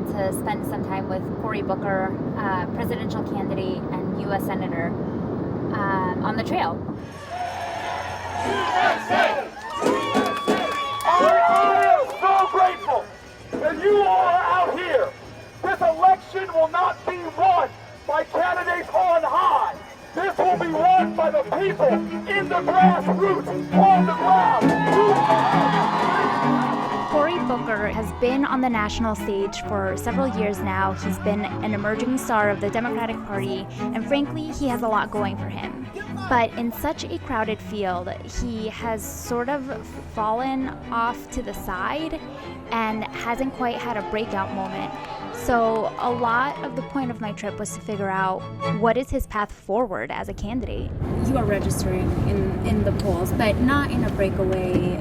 To spend some time with Cory Booker, presidential candidate and U.S. Senator, on the trail. I am so grateful that you all are out here. This election will not be won by candidates on high. This will be won by the people in the grassroots, on the ground. Cory Booker has been on the national stage for several years now. He's been an emerging star of the Democratic Party, and frankly, he has a lot going for him. But in such a crowded field, he has sort of fallen off to the side and hasn't quite had a breakout moment. So a lot of the point of my trip was to figure out what is his path forward as a candidate. You are registering in the polls, but not in a breakaway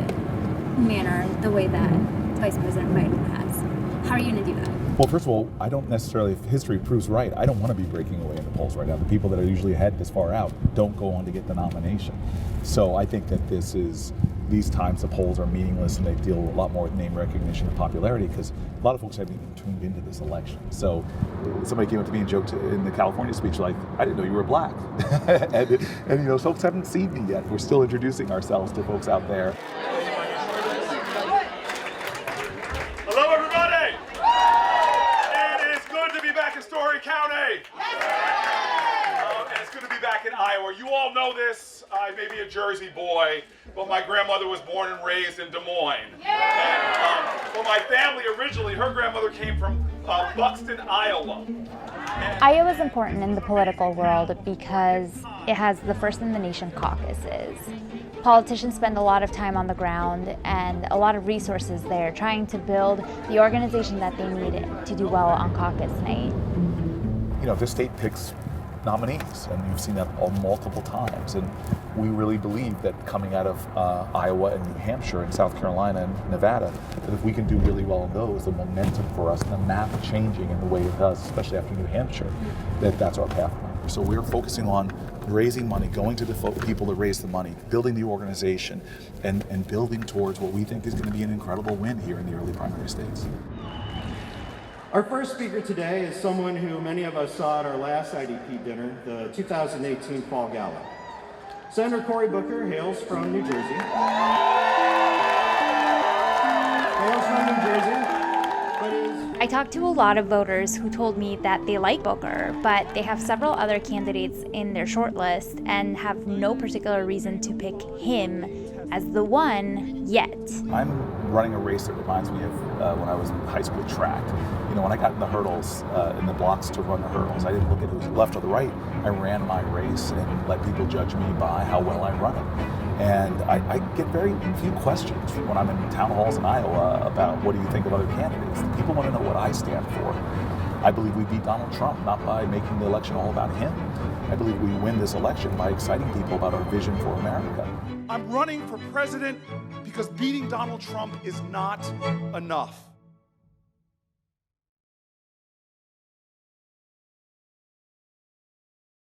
manner the way that Vice President Biden has. How are you going to do that? Well, first of all, I don't necessarily, if history proves right, I don't want to be breaking away in the polls right now. The people that are usually ahead this far out don't go on to get the nomination. So I think that these times the polls are meaningless and they deal a lot more with name recognition and popularity because a lot of folks haven't even tuned into this election. So somebody came up to me and joked in the California speech like, I didn't know you were black. and you know, folks haven't seen me yet. We're still introducing ourselves to folks out there. Hello, everybody. It is good to be back in Story County. And it's good to be back in Iowa. You all know this. I may be a Jersey boy, but my grandmother was born and raised in Des Moines. And for my family, originally, her grandmother came from Buxton, Iowa. Iowa is important in the political world because it has the first in the nation caucuses. Politicians spend a lot of time on the ground and a lot of resources there trying to build the organization that they need to do well on caucus night. You know, this state picks nominees, and you've seen that multiple times. And we really believe that coming out of Iowa and New Hampshire and South Carolina and Nevada, that if we can do really well in those, the momentum for us and the map changing in the way it does, especially after New Hampshire, that's our path. So we're focusing on raising money, going to the people that raise the money, building the organization, and building towards what we think is going to be an incredible win here in the early primary states. Our first speaker today is someone who many of us saw at our last IDP dinner, the 2018 Fall Gala. Senator Cory Booker hails from New Jersey. I talked to a lot of voters who told me that they like Booker, but they have several other candidates in their shortlist and have no particular reason to pick him as the one yet. I'm running a race that reminds me of when I was in high school track. You know, when I got in the hurdles, in the blocks to run the hurdles, I didn't look at who's left or the right. I ran my race and let people judge me by how well I run it. And I get very few questions when I'm in town halls in Iowa about what do you think of other candidates. People want to know what I stand for. I believe we beat Donald Trump not by making the election all about him. I believe we win this election by exciting people about our vision for America. I'm running for president because beating Donald Trump is not enough.